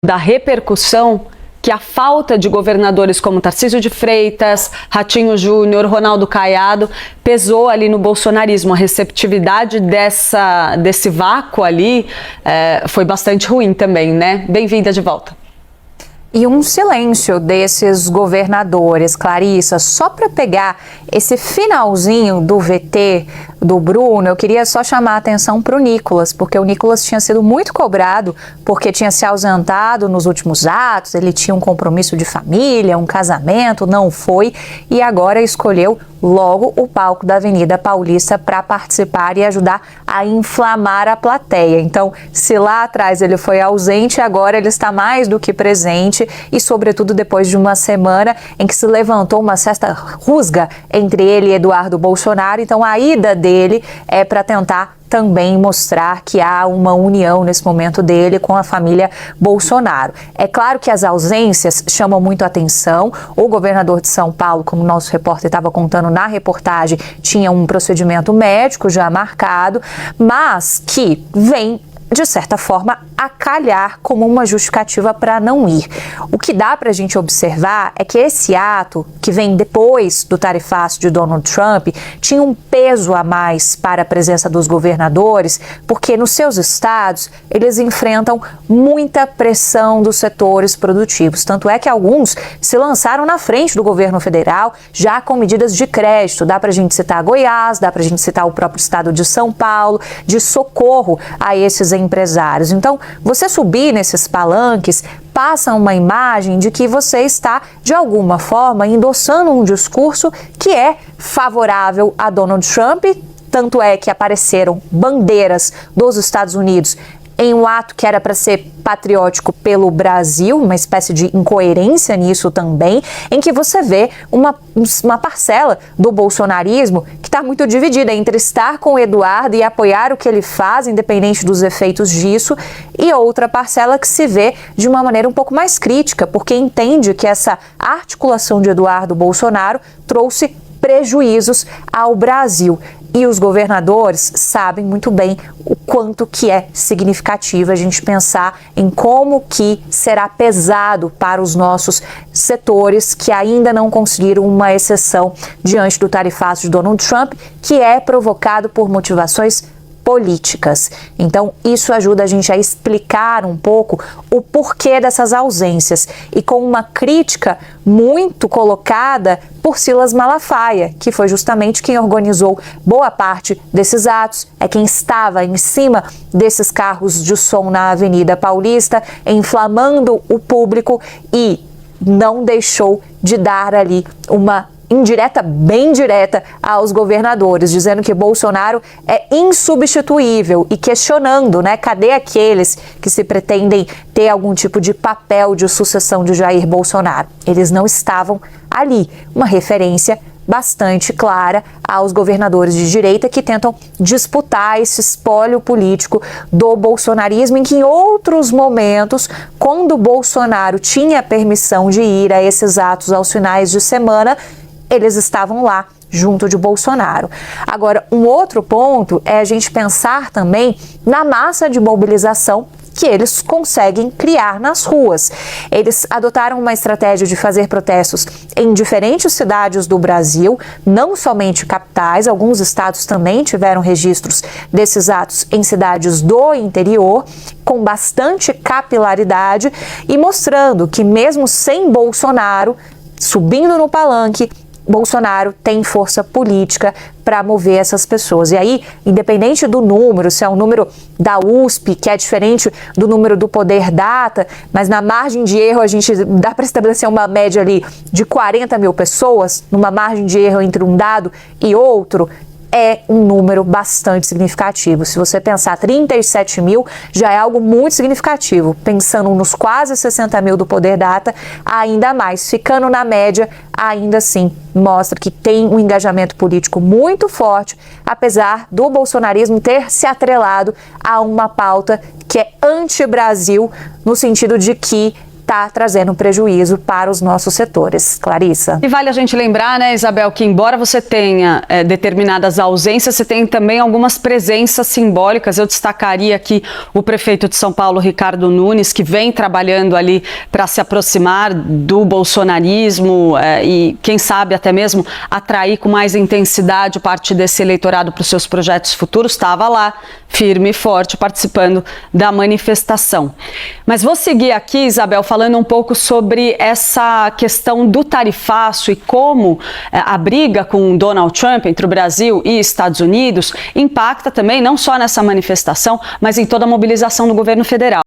Da repercussão que a falta de governadores como Tarcísio de Freitas, Ratinho Júnior, Ronaldo Caiado pesou ali no bolsonarismo. A receptividade desse vácuo ali foi bastante ruim também, né? Bem-vinda de volta. E um silêncio desses governadores, Clarissa, só para pegar esse finalzinho do VT do Bruno, eu queria só chamar a atenção para o Nicolas, porque o Nicolas tinha sido muito cobrado porque tinha se ausentado nos últimos atos, ele tinha um compromisso de família, um casamento, não foi, e agora escolheu logo o palco da Avenida Paulista para participar e ajudar a inflamar a plateia. Então, se lá atrás ele foi ausente, agora ele está mais do que presente e, sobretudo, depois de uma semana em que se levantou uma certa rusga entre ele e Eduardo Bolsonaro. Então, a ida dele é para tentar também mostrar que há uma união nesse momento dele com a família Bolsonaro. É claro que as ausências chamam muito a atenção. O governador de São Paulo, como o nosso repórter estava contando na reportagem, tinha um procedimento médico já marcado, mas que vem, de certa forma, a calhar como uma justificativa para não ir. O que dá para a gente observar é que esse ato, que vem depois do tarifaço de Donald Trump, tinha um peso a mais para a presença dos governadores, porque nos seus estados eles enfrentam muita pressão dos setores produtivos. Tanto é que alguns se lançaram na frente do governo federal, já com medidas de crédito. Dá para a gente citar Goiás, dá para a gente citar o próprio estado de São Paulo, de socorro a esses empresários. Então, você subir nesses palanques passa uma imagem de que você está, de alguma forma, endossando um discurso que é favorável a Donald Trump. Tanto é que apareceram bandeiras dos Estados Unidos em um ato que era para ser patriótico pelo Brasil, uma espécie de incoerência nisso também, em que você vê uma parcela do bolsonarismo que está muito dividida entre estar com o Eduardo e apoiar o que ele faz, independente dos efeitos disso, e outra parcela que se vê de uma maneira um pouco mais crítica, porque entende que essa articulação de Eduardo Bolsonaro trouxe prejuízos ao Brasil. E os governadores sabem muito bem o quanto que é significativo a gente pensar em como que será pesado para os nossos setores que ainda não conseguiram uma exceção diante do tarifaço de Donald Trump, que é provocado por motivações políticas. Então, isso ajuda a gente a explicar um pouco o porquê dessas ausências e com uma crítica muito colocada por Silas Malafaia, que foi justamente quem organizou boa parte desses atos, é quem estava em cima desses carros de som na Avenida Paulista, inflamando o público e não deixou de dar ali uma indireta, bem direta aos governadores, dizendo que Bolsonaro é insubstituível e questionando, né, cadê aqueles que se pretendem ter algum tipo de papel de sucessão de Jair Bolsonaro? Eles não estavam ali. Uma referência bastante clara aos governadores de direita que tentam disputar esse espólio político do bolsonarismo, em que em outros momentos, quando Bolsonaro tinha permissão de ir a esses atos aos finais de semana, eles estavam lá, junto de Bolsonaro. Agora, um outro ponto é a gente pensar também na massa de mobilização que eles conseguem criar nas ruas. Eles adotaram uma estratégia de fazer protestos em diferentes cidades do Brasil, não somente capitais, alguns estados também tiveram registros desses atos em cidades do interior, com bastante capilaridade e mostrando que mesmo sem Bolsonaro subindo no palanque, Bolsonaro tem força política para mover essas pessoas. E aí, independente do número, se é um número da USP, que é diferente do número do Poder Data, mas na margem de erro a gente dá para estabelecer uma média ali de 40 mil pessoas, numa margem de erro entre um dado e outro, é um número bastante significativo. Se você pensar 37 mil, já é algo muito significativo. Pensando nos quase 60 mil do Poder Data, ainda mais. Ficando na média, ainda assim, mostra que tem um engajamento político muito forte, apesar do bolsonarismo ter se atrelado a uma pauta que é anti-Brasil, no sentido de que está trazendo prejuízo para os nossos setores. Clarissa. E vale a gente lembrar, né, Isabel, que embora você tenha determinadas ausências, você tem também algumas presenças simbólicas. Eu destacaria aqui o prefeito de São Paulo, Ricardo Nunes, que vem trabalhando ali para se aproximar do bolsonarismo e, quem sabe, até mesmo atrair com mais intensidade parte desse eleitorado para os seus projetos futuros. Estava lá, firme e forte, participando da manifestação. Mas vou seguir aqui, Isabel, falando um pouco sobre essa questão do tarifaço e como a briga com Donald Trump entre o Brasil e Estados Unidos impacta também não só nessa manifestação, mas em toda a mobilização do governo federal.